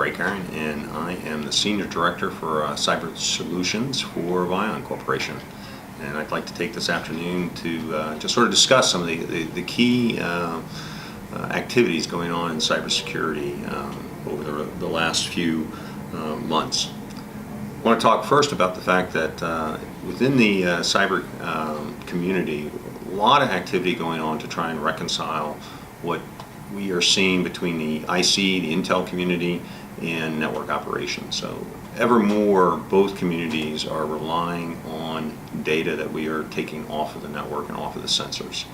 Breakiron, and I am the Senior Director for Cyber Solutions for Vion Corporation. And I'd like to take this afternoon to just sort of discuss some of the key activities going on in cybersecurity over the last few months. I want to talk first about the fact that within the cyber community, a lot of activity going on to try and reconcile what we are seeing between the IC, the Intel community, and network operations. So ever more, both communities are relying on data that we are taking off of the network and off of the sensors.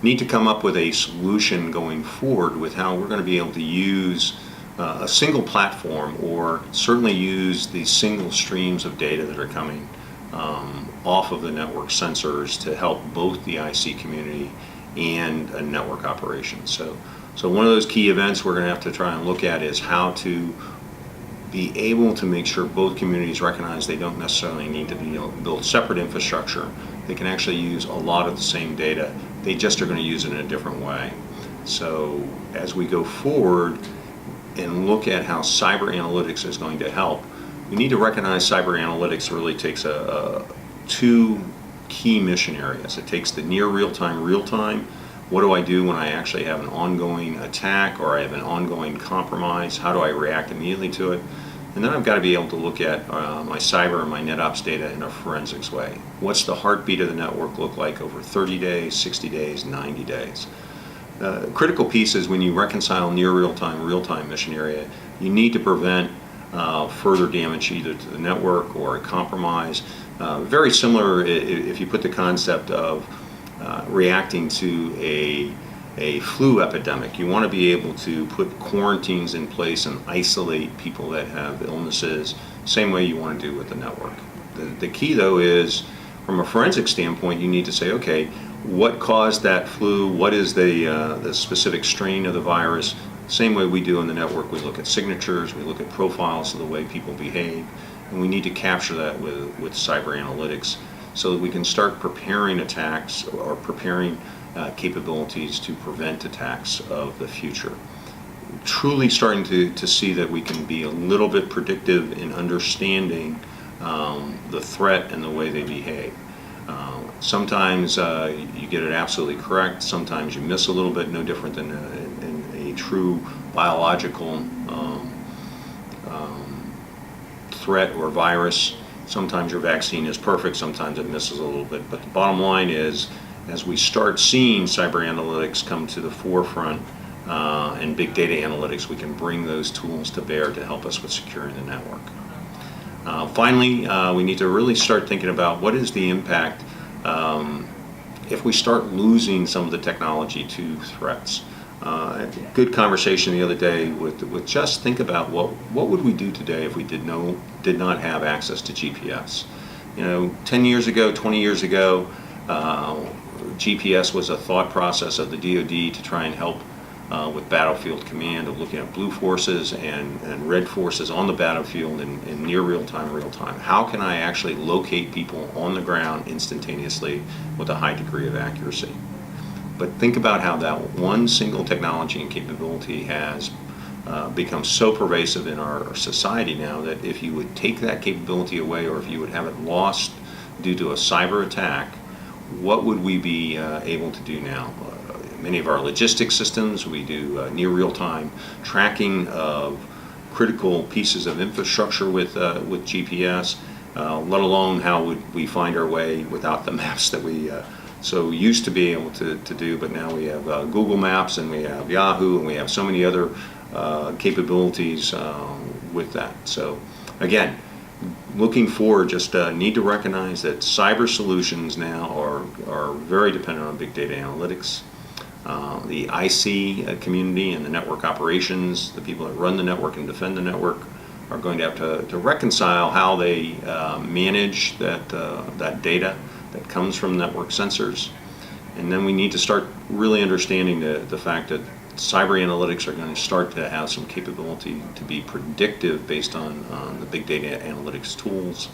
Need to come up with a solution going forward with how we're going to be able to use a single platform, or certainly use the single streams of data that are coming off of the network sensors to help both the IC community and a network operations. So one of those key events we're going to have to try and look at is how to be able to make sure both communities recognize they don't necessarily need to build separate infrastructure. They can actually use a lot of the same data. They just are going to use it in a different way. So as we go forward and look at how cyber analytics is going to help, we need to recognize cyber analytics really takes two key mission areas. It takes the near real-time, what do I do when I actually have an ongoing attack or I have an ongoing compromise? How do I react immediately to it? And then I've got to be able to look at my cyber and my NetOps data in a forensics way. What's the heartbeat of the network look like over 30 days, 60 days, 90 days? Critical piece is when you reconcile near real-time mission area, you need to prevent further damage either to the network or a compromise. Very similar if you put the concept of reacting to a flu epidemic. You want to be able to put quarantines in place and isolate people that have illnesses, same way you want to do with the network. The key though is, from a forensic standpoint, you need to say, okay, what caused that flu? What is the specific strain of the virus? Same way we do in the network, we look at signatures, we look at profiles of the way people behave, and we need to capture that with cyber analytics so that we can start preparing attacks or preparing capabilities to prevent attacks of the future. Truly starting to see that we can be a little bit predictive in understanding the threat and the way they behave. Sometimes you get it absolutely correct, sometimes you miss a little bit, no different than in a true biological threat or virus. Sometimes your vaccine is perfect, sometimes it misses a little bit. But the bottom line is, as we start seeing cyber analytics come to the forefront and big data analytics, we can bring those tools to bear to help us with securing the network. Finally, we need to really start thinking about what is the impact if we start losing some of the technology to threats. Good conversation the other day with just think about what would we do today if we did not have access to GPS. 10 years ago, 20 years ago, GPS was a thought process of the DoD to try and help with battlefield command, of looking at blue forces and red forces on the battlefield in near real-time. How can I actually locate people on the ground instantaneously with a high degree of accuracy? But think about how that one single technology and capability has become so pervasive in our society now that if you would take that capability away, or if you would have it lost due to a cyber attack, what would we be able to do now? Many of our logistics systems, we do near real-time tracking of critical pieces of infrastructure with GPS, let alone how would we find our way without the maps that we so used to be able to do, but now we have Google Maps and we have Yahoo and we have so many other capabilities with that. So again, looking forward, just need to recognize that cyber solutions now are very dependent on big data analytics. The IC community and the network operations, the people that run the network and defend the network, are going to have to reconcile how they manage that data that comes from network sensors. And then we need to start really understanding the fact that cyber analytics are going to start to have some capability to be predictive based on the big data analytics tools.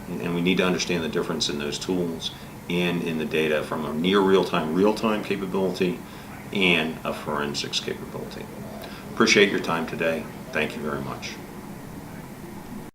And we need to understand the difference in those tools and in the data from a near real-time capability and a forensics capability. Appreciate your time today. Thank you very much.